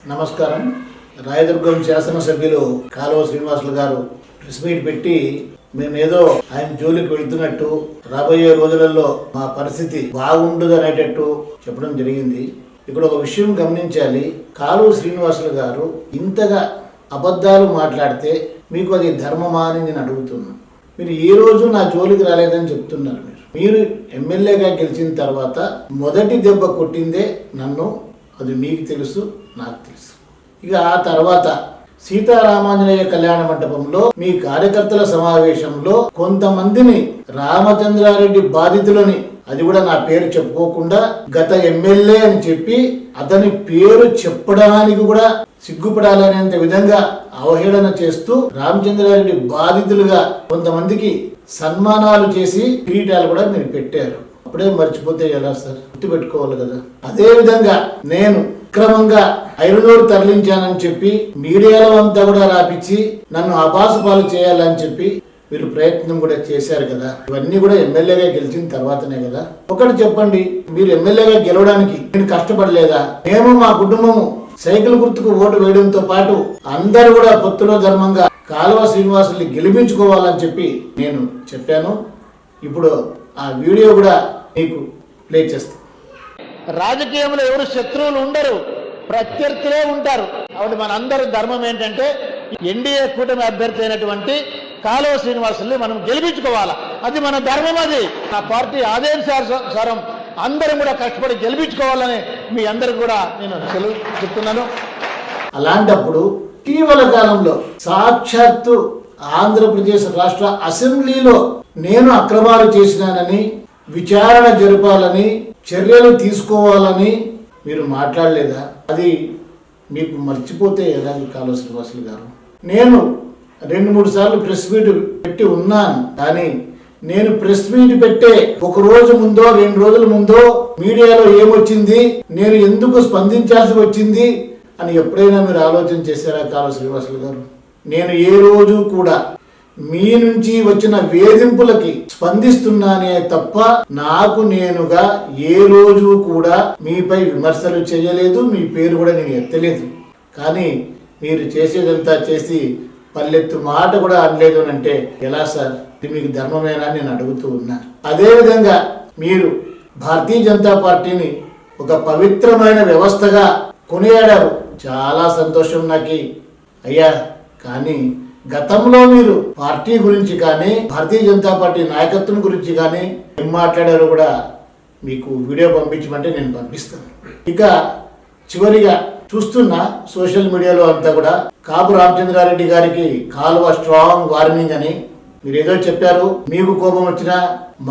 నమస్కారం. రాయదుర్గం శాసనసభ్యులు కాలువ శ్రీనివాసులు గారు ప్రెస్ మీట్ పెట్టి మేమేదో ఆయన జోలికి వెళ్తున్నట్టు, రాబోయే రోజులలో మా పరిస్థితి బాగుండదు అనేటట్టు చెప్పడం జరిగింది. ఇక్కడ ఒక విషయం గమనించాలి. కాలువ శ్రీనివాసులు గారు ఇంతగా అబద్ధాలు మాట్లాడితే మీకు అది ధర్మమా అని నేను అడుగుతున్నాను. మీరు ఏ రోజు నా జోలికి రాలేదని చెప్తున్నారు. మీరు ఎమ్మెల్యేగా గెలిచిన తర్వాత మొదటి దెబ్బ కొట్టిందే నన్ను. అది మీకు తెలుసు, నాకు తెలుసు. ఇక ఆ తర్వాత సీతారామాంజనేయ కళ్యాణ మండపంలో మీ కార్యకర్తల సమావేశంలో కొంతమందిని రామచంద్రారెడ్డి బాధితులని, అది కూడా నా పేరు చెప్పుకోకుండా గత ఎమ్మెల్యే అని చెప్పి అతని పేరు చెప్పడానికి కూడా సిగ్గుపడాలనేంత విధంగా అవహేళన చేస్తూ రామచంద్రారెడ్డి బాధితులుగా కొంతమందికి సన్మానాలు చేసి కిరీటాలు కూడా మీరు పెట్టారు. అప్పుడే మర్చిపోతే ఎలా సార్? గుర్తుపెట్టుకోవాలి కదా. అదే విధంగా నేను క్రమంగా ఐరునూరు తరలించానని చెప్పి మీడియాలో అంతా కూడా రాపించి నన్ను అపాసుపాలు చేయాలని చెప్పి మీరు ప్రయత్నం కూడా చేశారు కదా. ఇవన్నీ కూడా ఎమ్మెల్యేగా గెలిచిన తర్వాతనే కదా. ఒకటి చెప్పండి, మీరు ఎమ్మెల్యేగా గెలవడానికి నేను కష్టపడలేదా? మేము మా కుటుంబము సైకిల్ గుర్తుకు ఓటు వేయడంతో పాటు అందరూ కూడా పొత్తులో ధర్మంగా కాలువ శ్రీనివాసుల్ని గెలిపించుకోవాలని చెప్పి నేను చెప్పాను. ఇప్పుడు ఆ వీడియో కూడా మీకు ప్లే చేస్తాను. రాజకీయంలో ఎవరు శత్రువులు ఉండరు, ప్రత్యర్థులే ఉంటారు. కాబట్టి మనందరి ధర్మం ఏంటంటే ఎన్డీఏ కూటమి అభ్యర్థి అయినటువంటి కాలువ శ్రీనివాసుల్ని మనం గెలిపించుకోవాలా. అది మన ధర్మం. అది నా పార్టీ ఆదేశానుసారం అందరం కూడా కష్టపడి గెలిపించుకోవాలని మీ అందరికి కూడా నేను చెప్తున్నాను. అలాంటప్పుడు ఇటీవల కాలంలో సాక్షాత్తు ఆంధ్రప్రదేశ్ రాష్ట్ర అసెంబ్లీలో నేను అక్రమాలు చేసినానని, విచారణ జరపాలని, చర్యలు తీసుకోవాలని మీరు మాట్లాడలేదా? అది మీకు మర్చిపోతే ఎలా కాలువ శ్రీనివాసులు గారు? నేను 2-3 సార్లు ప్రెస్ మీట్ పెట్టి ఉన్నాను. కానీ నేను ప్రెస్ మీట్ పెట్టే ఒక రోజు ముందో 2 రోజుల ముందో మీడియాలో ఏమొచ్చింది, నేను ఎందుకు స్పందించాల్సి వచ్చింది అని ఎప్పుడైనా మీరు ఆలోచన చేశారా కాలువ శ్రీనివాసులు గారు? నేను ఏ రోజు కూడా మీ నుంచి వచ్చిన వేధింపులకి స్పందిస్తున్నానే తప్ప నాకు నేనుగా ఏ రోజు కూడా మీపై విమర్శలు చేయలేదు. మీ పేరు కూడా నేను ఎత్తలేదు. కానీ మీరు చేసేదంతా చేసి పల్లెత్తు మాట కూడా అనలేదు అని అంటే ఎలా సార్? ఇది మీకు ధర్మమేనా నేను అడుగుతూ ఉన్నా. అదేవిధంగా మీరు భారతీయ జనతా పార్టీని ఒక పవిత్రమైన వ్యవస్థగా కొనియాడారు. చాలా సంతోషం నాకు అయ్యా. కానీ గతంలో మీరు పార్టీ గురించి కానీ భారతీయ జనతా పార్టీ నాయకత్వం గురించి కానీ ఏం మాట్లాడారో కూడా మీకు వీడియో పంపించమంటే నేను పంపిస్తాను. ఇక చివరిగా చూస్తున్న సోషల్ మీడియాలో అంతా కూడా కాపు రామచంద్రారెడ్డి గారికి కాలువ స్ట్రాంగ్ వార్నింగ్ అని మీరు ఏదో చెప్పారు. మీకు కోపం వచ్చినా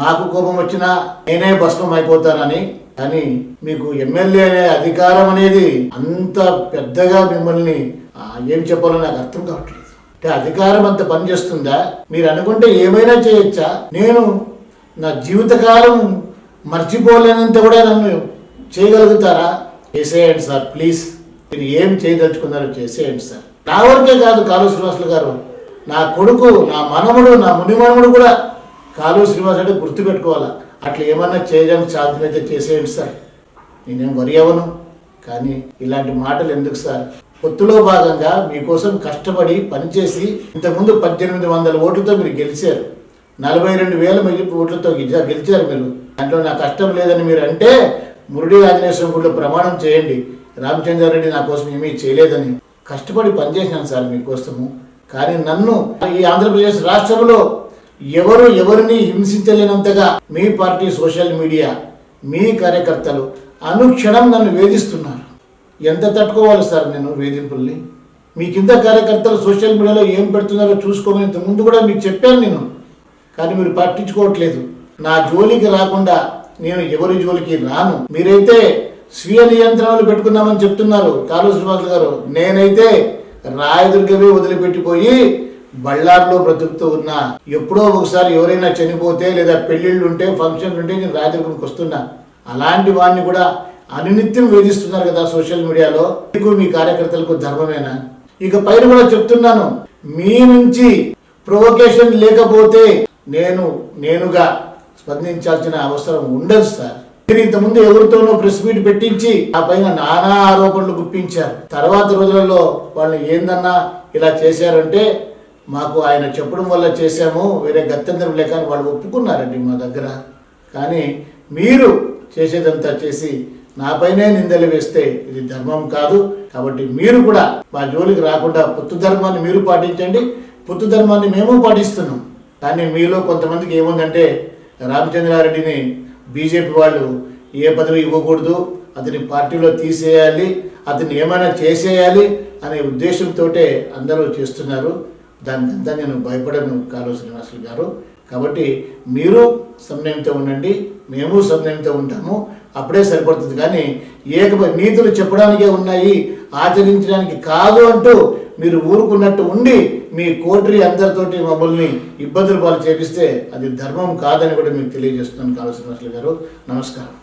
మాకు కోపం వచ్చినా నేనే భస్మం అయిపోతానని. కానీ మీకు ఎమ్మెల్యే అనే అధికారం అనేది అంత పెద్దగా మిమ్మల్ని ఏం చెప్పాలో నాకు అర్థం కావట్లేదు. అంటే అధికారం అంత పనిచేస్తుందా? మీరు అనుకుంటే ఏమైనా చేయొచ్చా? నేను నా జీవితకాలం మర్చిపోలేనంత కూడా నన్ను చేయగలుగుతారా? చేసేయండి సార్ ప్లీజ్. మీరు ఏం చేయదలుచుకున్నారో చేసేయండి సార్. నా వరకే కాదు కాలువ శ్రీనివాసులు గారు, నా కొడుకు, నా మనముడు, నా మునిమనముడు కూడా కాలువ శ్రీనివాసు అంటే గుర్తుపెట్టుకోవాలా. అట్లా ఏమన్నా చేయడానికి సాధ్యమైతే చేసేయండి సార్. నేనేం వరి అవ్వను. కానీ ఇలాంటి మాటలు ఎందుకు సార్? పొత్తులో భాగంగా మీకోసం కష్టపడి పనిచేసి ఇంతకుముందు 1800 ఓట్లతో మీరు గెలిచారు. 42,000 ఓట్లతో గెలిచారు మీరు. దాంట్లో నా కష్టం లేదని మీరు అంటే మురళీ ఆంజనేయ గుడిలో ప్రమాణం చేయండి, రామచంద్రారెడ్డి నా కోసం ఏమీ చేయలేదని. కష్టపడి పనిచేసినాను సార్ మీకోసము. కానీ నన్ను ఈ ఆంధ్రప్రదేశ్ రాష్ట్రంలో ఎవరిని హింసించలేనంతగా మీ పార్టీ సోషల్ మీడియా, మీ కార్యకర్తలు అనుక్షణం నన్ను వేధిస్తున్నారు. ఎంత తట్టుకోవాలి సార్ నేను వేధింపుల్ని? మీ కింద కార్యకర్తలు సోషల్ మీడియాలో ఏం పెడుతున్నారో చూసుకోమని ఇంత ముందు కూడా మీకు చెప్పాను నేను. కానీ మీరు పట్టించుకోవట్లేదు. నా జోలికి రాకుండా నేను ఎవరి జోలికి రాను. మీరైతే స్వీయ నియంత్రణలు పెట్టుకున్నామని చెప్తున్నారు కాలువ శ్రీనివాసులు గారు. నేనైతే రాయదుర్గమే వదిలిపెట్టిపోయి బళ్ళార్లో బ్రతుకుతూ ఉన్నా. ఎప్పుడో ఒకసారి ఎవరైనా చనిపోతే లేదా పెళ్లిళ్ళు ఉంటే, ఫంక్షన్లు ఉంటే నేను రాయదుర్గంకి వస్తున్నా. అలాంటి వాడిని కూడా అనునిత్యం వేధిస్తున్నారు కదా సోషల్ మీడియాలో. మీకు మీ కార్యకర్తలకు ధర్మమేనా? ఇక పైన కూడా చెప్తున్నాను, మీ నుంచి ప్రొవొకేషన్ లేకపోతే నేనుగా స్పందించాల్సిన అవసరం ఉండదు సార్. మీరు ఇంతకుముందు ఎవరితోనో ప్రెస్ మీట్ పెట్టించి ఆ పైన నానా ఆరోపణలు గుప్పించారు. తర్వాత రోజులలో వాళ్ళు ఏందన్నా ఇలా చేశారంటే మాకు ఆయన చెప్పడం వల్ల చేశాము, వేరే గత్యంతరం లేక అని వాళ్ళు ఒప్పుకున్నారండి మా దగ్గర. కానీ మీరు చేసేదంతా చేసి నాపైనే నిందలు వేస్తే ఇది ధర్మం కాదు. కాబట్టి మీరు కూడా మా జోలికి రాకుండా పొత్తు ధర్మాన్ని మీరు పాటించండి, పొత్తు ధర్మాన్ని మేము పాటిస్తున్నాం. కానీ మీలో కొంతమందికి ఏముందంటే రామచంద్రారెడ్డిని బీజేపీ వాళ్ళు ఏ పదవి ఇవ్వకూడదు, అతని పార్టీలో తీసేయాలి, అతన్ని ఏమైనా చేసేయాలి అనే ఉద్దేశంతో అందరూ చేస్తున్నారు. దానికంతా నేను భయపడను కాలువ శ్రీనివాసులు గారు. కాబట్టి మీరు సమన్వయంతో ఉండండి, మేము సమన్వయంతో ఉంటాము, అప్పుడే సరిపడుతుంది. కానీ నీతులు చెప్పడానికే ఉన్నాయి, ఆచరించడానికి కాదు అంటూ మీరు ఊరుకున్నట్టు ఉండి మీ కోటరీ అందరితోటి మమ్మల్ని ఇబ్బందులు పాలు చేపిస్తే అది ధర్మం కాదని కూడా మీకు తెలియజేస్తున్నాను కాలువ శ్రీనివాసులు గారు. నమస్కారం.